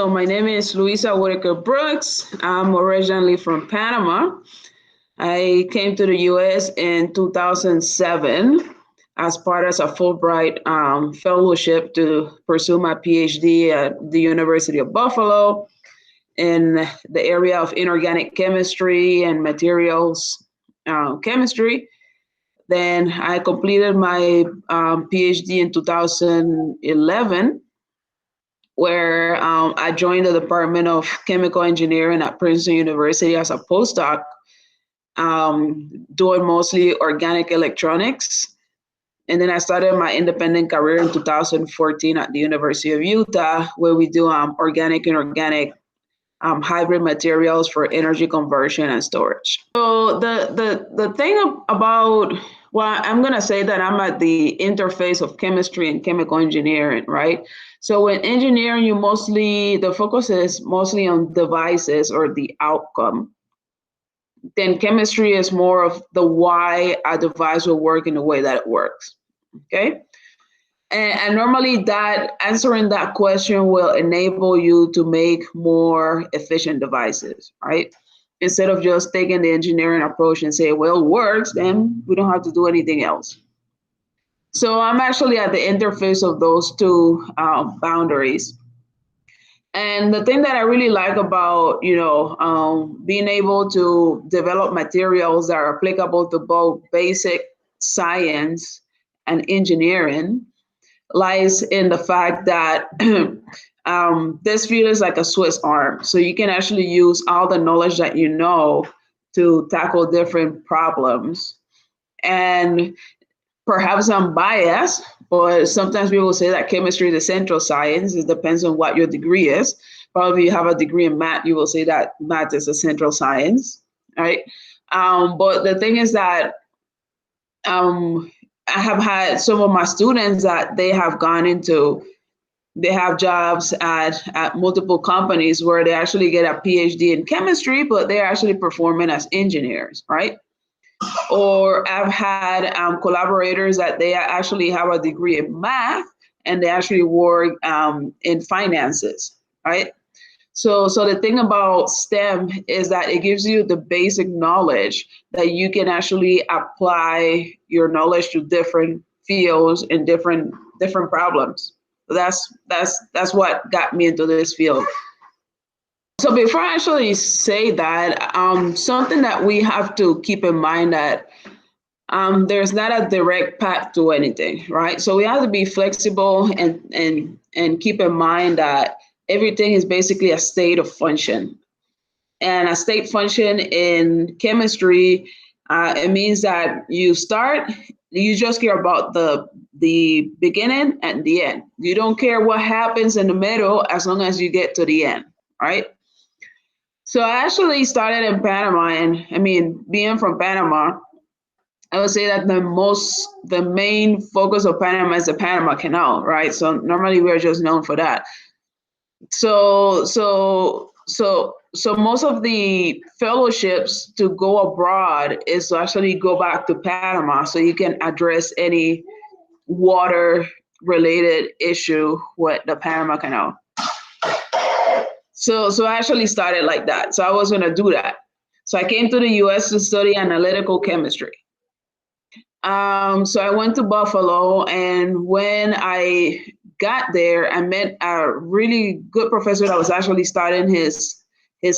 So my name is Luisa Whittaker-Brooks. I'm originally from Panama. I came to the US in 2007 as part of a Fulbright fellowship to pursue my PhD at the University of Buffalo in the area of inorganic chemistry and materials chemistry. Then I completed my PhD in 2011, where I joined the Department of Chemical Engineering at Princeton University as a postdoc, doing mostly organic electronics. And then I started my independent career in 2014 at the University of Utah, where we do organic and inorganic hybrid materials for energy conversion and storage. So the thing about, well, I'm going to say that I'm at the interface of chemistry and chemical engineering, right? So in engineering, the focus is mostly on devices or the outcome. Then chemistry is more of the why a device will work in the way that it works, okay? And normally answering that question will enable you to make more efficient devices, right? Instead of just taking the engineering approach and say, well, it works, then we don't have to do anything else. So I'm actually at the interface of those two boundaries. And the thing that I really like about, being able to develop materials that are applicable to both basic science and engineering lies in the fact that this field is like a Swiss arm. So you can actually use all the knowledge that you know to tackle different problems. And perhaps I'm biased, but sometimes people say that chemistry is a central science. It depends on what your degree is. Probably if you have a degree in math, you will say that math is a central science, right? But the thing is that I have had some of my students that they have jobs at multiple companies where they actually get a PhD in chemistry, but they're actually performing as engineers, right? Or I've had collaborators that they actually have a degree in math and they actually work in finances, right? So the thing about STEM is that it gives you the basic knowledge that you can actually apply your knowledge to different fields and different problems. That's what got me into this field. So before I actually say that, something that we have to keep in mind that there's not a direct path to anything, right? So we have to be flexible and keep in mind that everything is basically a state of function. And a state function in chemistry, it means that you just care about the beginning and the end. You don't care what happens in the middle as long as you get to the end, right? So I actually started in Panama, and I mean, being from Panama, I would say that the main focus of Panama is the Panama Canal, right? So normally we're just known for that. So most of the fellowships to go abroad is to actually go back to Panama so you can address any water related issue with the Panama Canal. So I actually started like that. So I was going to do that. So I came to the US to study analytical chemistry. So I went to Buffalo, and when I got there, I met a really good professor that was actually starting his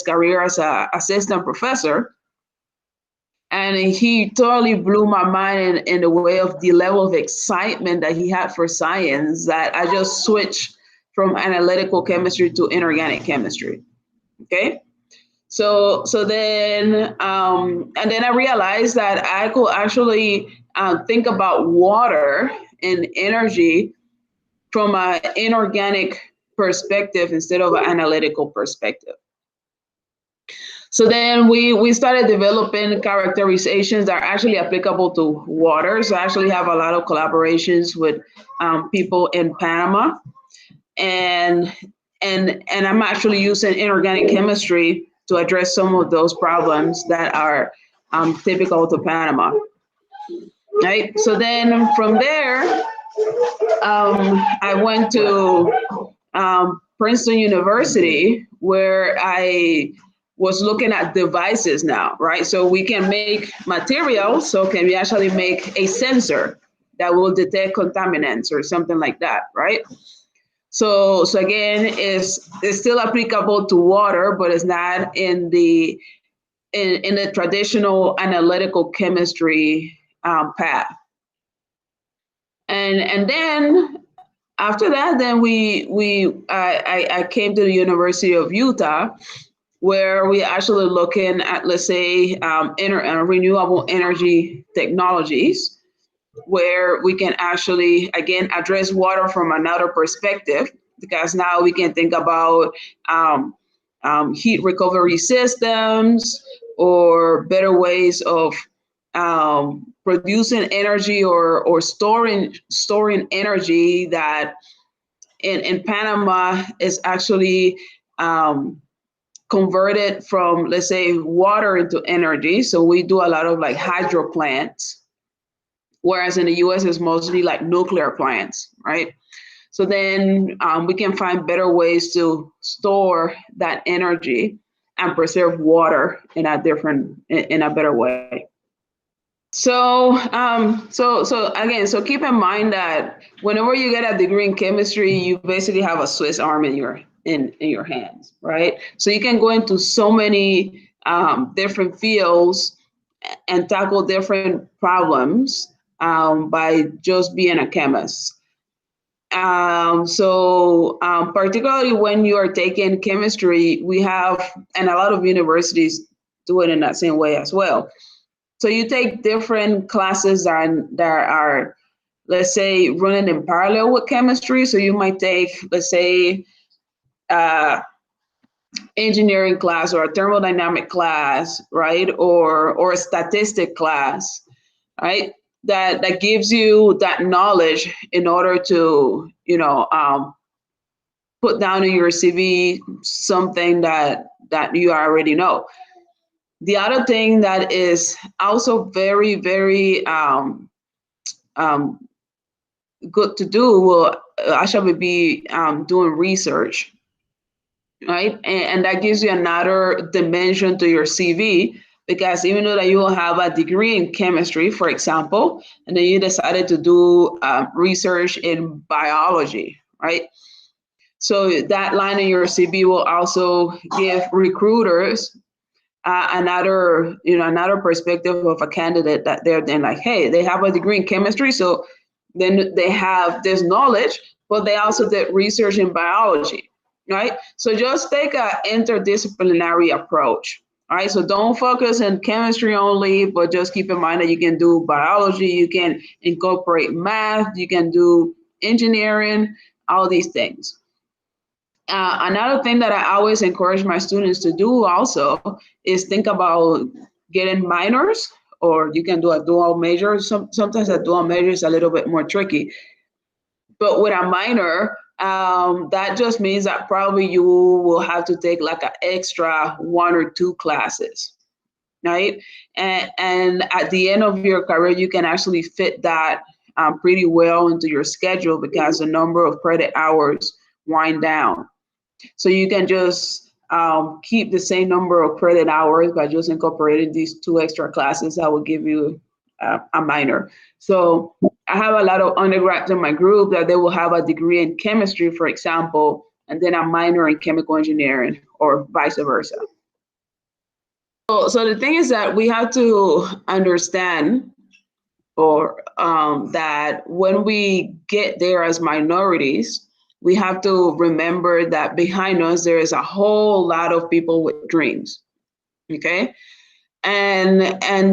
career as an assistant professor. And he totally blew my mind in the way of the level of excitement that he had for science, that I just switched from analytical chemistry to inorganic chemistry. Okay. So then, and then I realized that I could actually think about water and energy from an inorganic perspective instead of an analytical perspective. So then we started developing characterizations that are actually applicable to water. So I actually have a lot of collaborations with people in Panama, and I'm actually using inorganic chemistry to address some of those problems that are typical to Panama. Right. So then from there, I went to Princeton University, where I was looking at devices now, right? So we can make materials, so can we actually make a sensor that will detect contaminants or something like that, right? So again, it's still applicable to water, but it's not in the traditional analytical chemistry path. And then after that, then I came to the University of Utah, where we actually looking at, let's say, renewable energy technologies, where we can actually, again, address water from another perspective, because now we can think about heat recovery systems or better ways of producing energy or storing energy that in Panama is actually converted from, let's say, water into energy. So we do a lot of like hydro plants, whereas in the US it's mostly like nuclear plants, right? So then we can find better ways to store that energy and preserve water in a better way. So so keep in mind that whenever you get a degree in chemistry, you basically have a Swiss arm in your hands, right? So you can go into so many different fields and tackle different problems by just being a chemist. Particularly when you are taking chemistry, we have, and a lot of universities do it in that same way as well. So you take different classes that are, let's say, running in parallel with chemistry. So you might take, let's say, engineering class or a thermodynamic class, right? Or a statistic class, right? That gives you that knowledge in order to, put down in your CV something that you already know. The other thing that is also very, very good to do will actually be doing research, right? And that gives you another dimension to your CV, because even though that you will have a degree in chemistry, for example, and then you decided to do research in biology, right? So that line in your CV will also give recruiters another perspective of a candidate, that they're then like, hey, they have a degree in chemistry, so then they have this knowledge, but they also did research in biology, right? So just take an interdisciplinary approach, right? So don't focus on chemistry only, but just keep in mind that you can do biology, you can incorporate math, you can do engineering, all these things. Another thing that I always encourage my students to do also is think about getting minors, or you can do a dual major. Sometimes a dual major is a little bit more tricky. But with a minor, that just means that probably you will have to take like an extra 1 or 2 classes, right? And at the end of your career, you can actually fit that pretty well into your schedule, because the number of credit hours wind down. So you can just keep the same number of credit hours by just incorporating these 2 extra classes that will give you a minor. So I have a lot of undergrads in my group that they will have a degree in chemistry, for example, and then a minor in chemical engineering, or vice versa. So the thing is that we have to understand, or that when we get there as minorities, we have to remember that behind us there is a whole lot of people with dreams, okay? And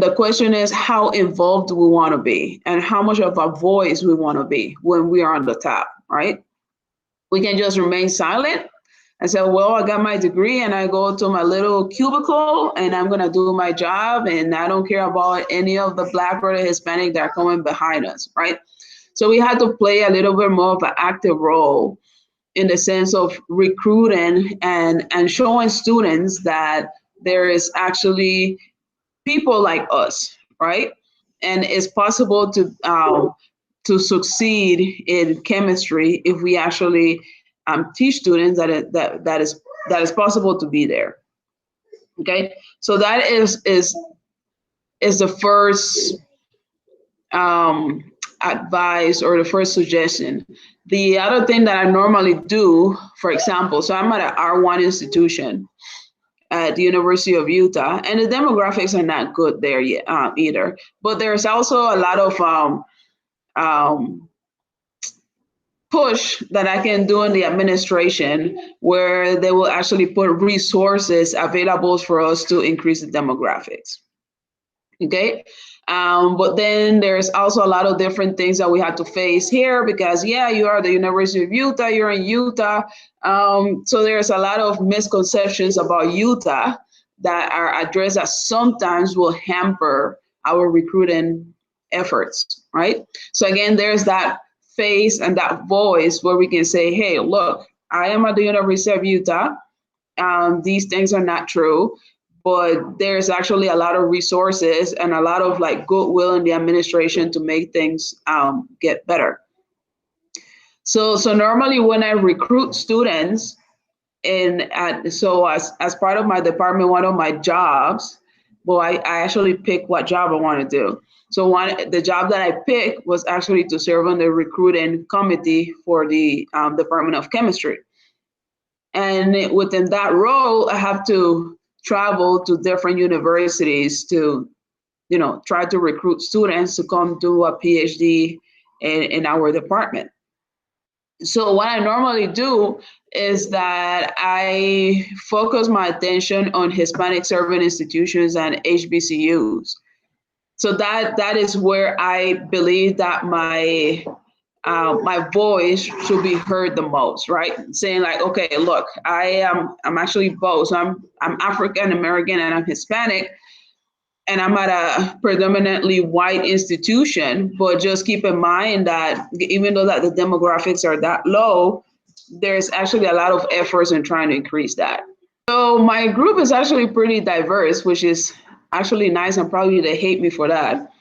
the question is, how involved do we want to be, and how much of a voice we want to be when we are on the top, right? We can just remain silent and say, well, I got my degree and I go to my little cubicle and I'm going to do my job, and I don't care about any of the Black or the Hispanic that are coming behind us, right? So we have to play a little bit more of an active role in the sense of recruiting and showing students that there is actually people like us, right? And it's possible to succeed in chemistry if we actually teach students that is possible to be there. Okay, so that is the first advice or the first suggestion. The other thing that I normally do, for example, so I'm at an R1 institution at the University of Utah, and the demographics are not good there yet, either. But there's also a lot of push that I can do in the administration, where they will actually put resources available for us to increase the demographics. Okay. But then there's also a lot of different things that we have to face here, because you are the University of Utah, you're in Utah. So there's a lot of misconceptions about Utah that are addressed that sometimes will hamper our recruiting efforts, right? So again, there's that face and that voice where we can say, hey, look, I am at the University of Utah. These things are not true. But there's actually a lot of resources and a lot of like goodwill in the administration to make things get better. So normally when I recruit students, so as part of my department, one of my jobs, I actually pick what job I want to do. So the job that I picked was actually to serve on the recruiting committee for the Department of Chemistry. And within that role, I have to travel to different universities to, try to recruit students to come do a PhD in our department. So what I normally do is that I focus my attention on Hispanic serving institutions and HBCUs. So that is where I believe that my voice should be heard the most, right? Saying like, okay, look, I'm actually both. So I'm African American and I'm Hispanic, and I'm at a predominantly white institution. But just keep in mind that even though that the demographics are that low, there's actually a lot of efforts in trying to increase that. So my group is actually pretty diverse, which is actually nice, and probably they hate me for that.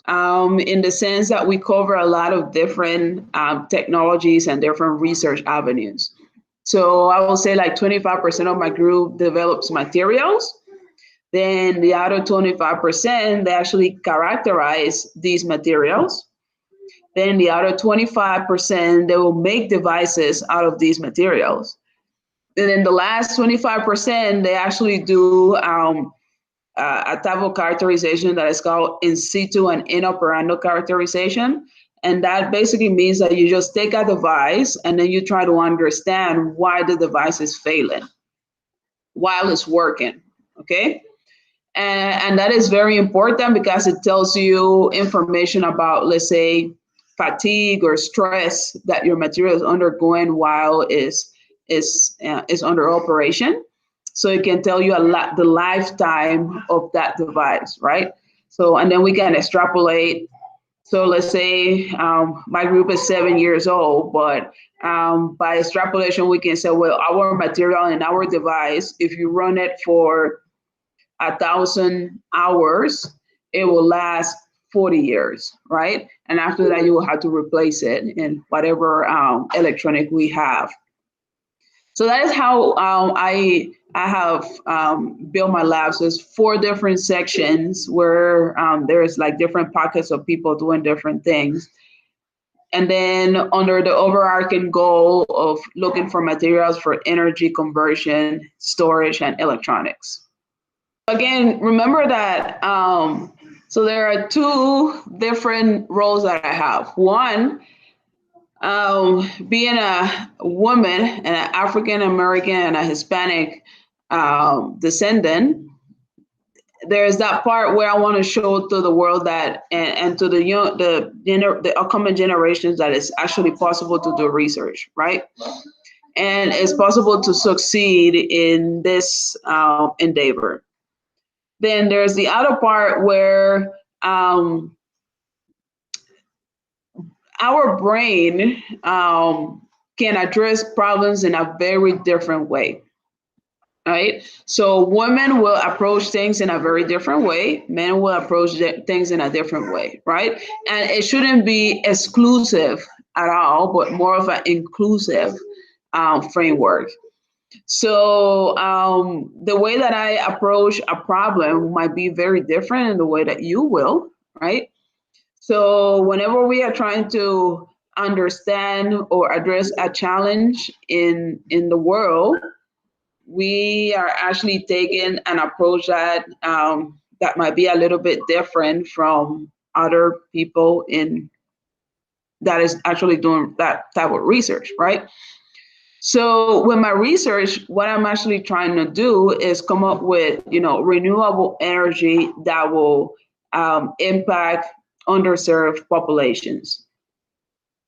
In the sense that we cover a lot of different technologies and different research avenues. So I will say like 25% of my group develops materials. Then the other 25%, they actually characterize these materials. Then the other 25%, they will make devices out of these materials. And then the last 25%, they actually do a type of characterization that is called in situ and in operando characterization. And that basically means that you just take a device and then you try to understand why the device is failing while it's working, okay? And that is very important because it tells you information about, let's say, fatigue or stress that your material is undergoing while is under operation. So it can tell you a lot the lifetime of that device, right? So, and then we can extrapolate. So let's say my group is 7 years old, but by extrapolation, we can say, well, our material and our device, if you run it for 1,000 hours, it will last 40 years, right? And after that, you will have to replace it in whatever electronic we have. So that is how I have built my labs. There's 4 different sections where there's like different pockets of people doing different things. And then under the overarching goal of looking for materials for energy conversion, storage, and electronics. Again, remember that, so there are 2 different roles that I have. One, being a woman and an African American and a Hispanic descendant, there's that part where I want to show to the world that and to the upcoming generations that it's actually possible to do research, right? And it's possible to succeed in this endeavor. Then there's the other part where our brain can address problems in a very different way, right? So women will approach things in a very different way. Men will approach things in a different way, right? And it shouldn't be exclusive at all, but more of an inclusive framework. So the way that I approach a problem might be very different in the way that you will, right? So whenever we are trying to understand or address a challenge in the world, we are actually taking an approach that that might be a little bit different from other people in that is actually doing that type of research, right? So with my research, what I'm actually trying to do is come up with, renewable energy that will impact underserved populations.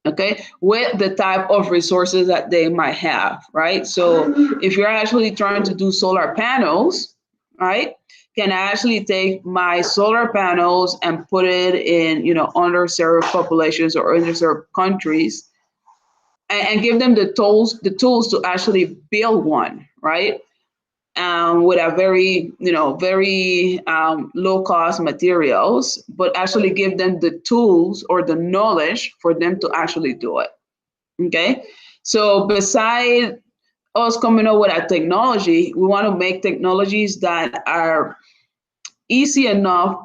Okay, with the type of resources that they might have, right? So if you're actually trying to do solar panels, right, can I actually take my solar panels and put it in, underserved populations or underserved countries, and give them the tools to actually build one, right? With a very low cost materials, but actually give them the tools or the knowledge for them to actually do it. Okay. So beside us coming up with a technology, we want to make technologies that are easy enough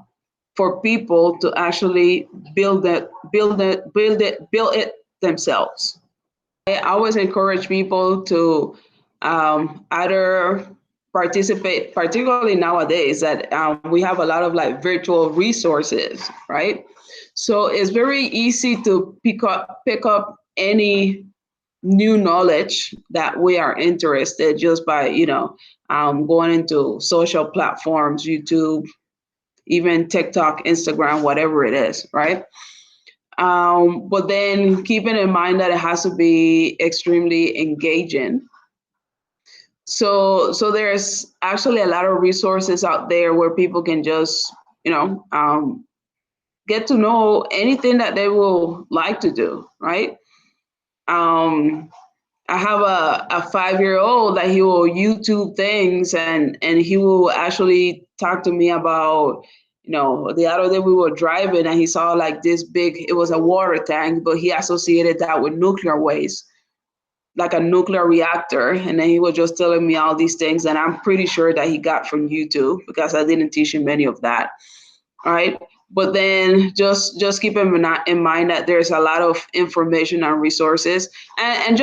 for people to actually build it themselves. I always encourage people to either participate, particularly nowadays that we have a lot of like virtual resources, right? So it's very easy to pick up any new knowledge that we are interested just by going into social platforms, YouTube, even TikTok, Instagram, whatever it is, right? But then keeping in mind that it has to be extremely engaging. So there's actually a lot of resources out there where people can just, get to know anything that they will like to do, right? I have a 5-year-old that he will YouTube things and he will actually talk to me about, the other day we were driving and he saw like this big, it was a water tank, but he associated that with nuclear waste, like a nuclear reactor. And then he was just telling me all these things, and I'm pretty sure that he got from YouTube because I didn't teach him any of that. All right. But then just keep in mind that there's a lot of information and resources, and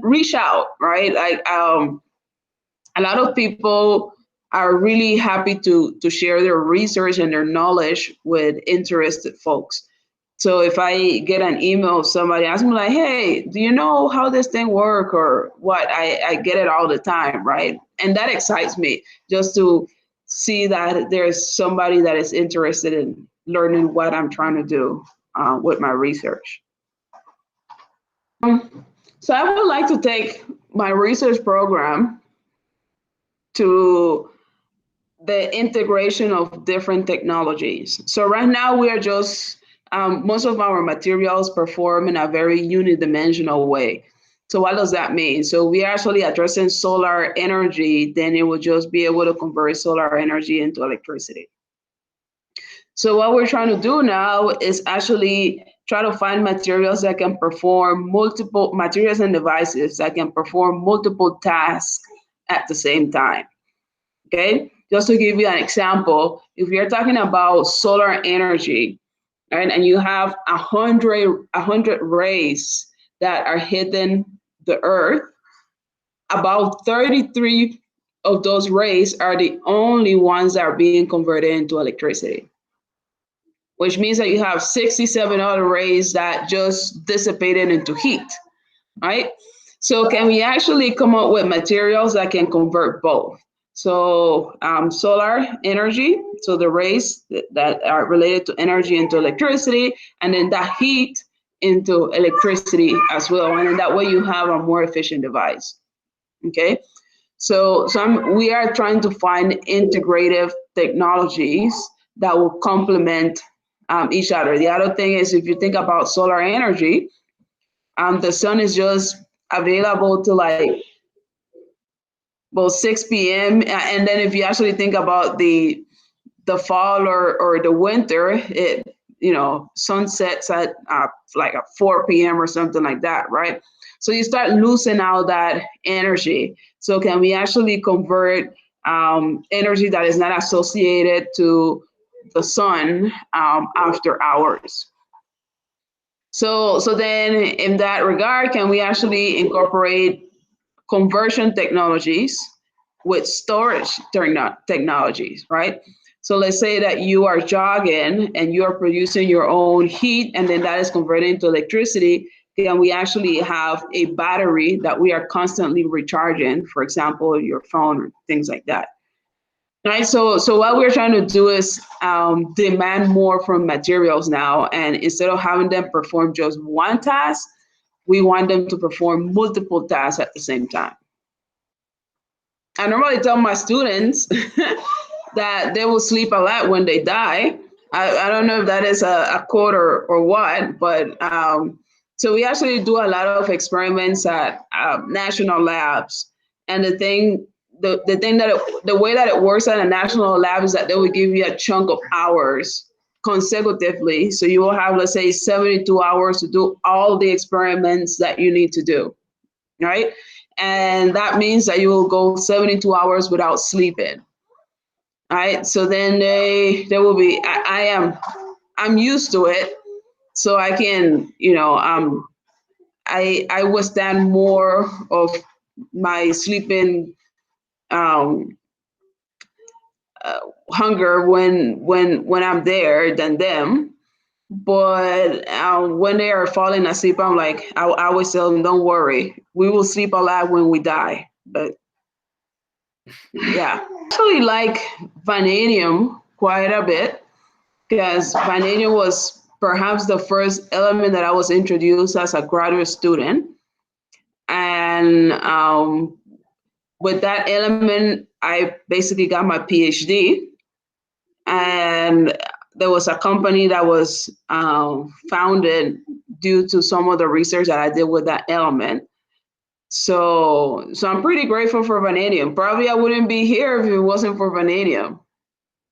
reach out, right? Like a lot of people are really happy to share their research and their knowledge with interested folks. So if I get an email of somebody asking me like, hey, do you know how this thing work or what? I get it all the time, right? And that excites me just to see that there's somebody that is interested in learning what I'm trying to do with my research. So I would like to take my research program to the integration of different technologies. So right now we are just, most of our materials perform in a very unidimensional way. So what does that mean? So we are actually addressing solar energy, then it will just be able to convert solar energy into electricity. So what we're trying to do now is actually try to find materials that can perform multiple materials and devices that can perform multiple tasks at the same time. Okay, just to give you an example, if you're talking about solar energy, right, and you have 100 rays that are hitting the earth, about 33 of those rays are the only ones that are being converted into electricity, which means that you have 67 other rays that just dissipated into heat, right? So can we actually come up with materials that can convert both? So solar energy, so the rays that are related to energy into electricity, and then that heat into electricity as well. And then that way you have a more efficient device. Okay. So we are trying to find integrative technologies that will complement each other. The other thing is, if you think about solar energy, the sun is just available to like, well, 6 p.m. And then if you actually think about the fall or the winter, sun sets at like at 4 p.m. or something like that, right? So you start losing out that energy. So can we actually convert energy that is not associated to the sun after hours? So then in that regard, can we actually incorporate conversion technologies with storage technologies, right? So let's say that you are jogging and you are producing your own heat, and then that is converted into electricity. Then we actually have a battery that we are constantly recharging, for example, your phone or things like that. Right. So what we're trying to do is demand more from materials now, and instead of having them perform just one task, we want them to perform multiple tasks at the same time. I normally tell my students that they will sleep a lot when they die. I don't know if that is a quote or what, but so we actually do a lot of experiments at national labs. And the way that it works at a national lab is that they will give you a chunk of hours consecutively. So you will have, let's say, 72 hours to do all the experiments that you need to do, right? And that means that you will go 72 hours without sleeping. All right. So then they will be, I'm used to it. So I can, I withstand more of my sleeping hunger when I'm there than them. But when they are falling asleep, I'm like, I always tell them, don't worry, we will sleep a lot when we die. But yeah, I actually like vanadium quite a bit, because vanadium was perhaps the first element that I was introduced as a graduate student. And with that element, I basically got my PhD. And there was a company that was founded due to some of the research that I did with that element. So I'm pretty grateful for vanadium. Probably I wouldn't be here if it wasn't for vanadium.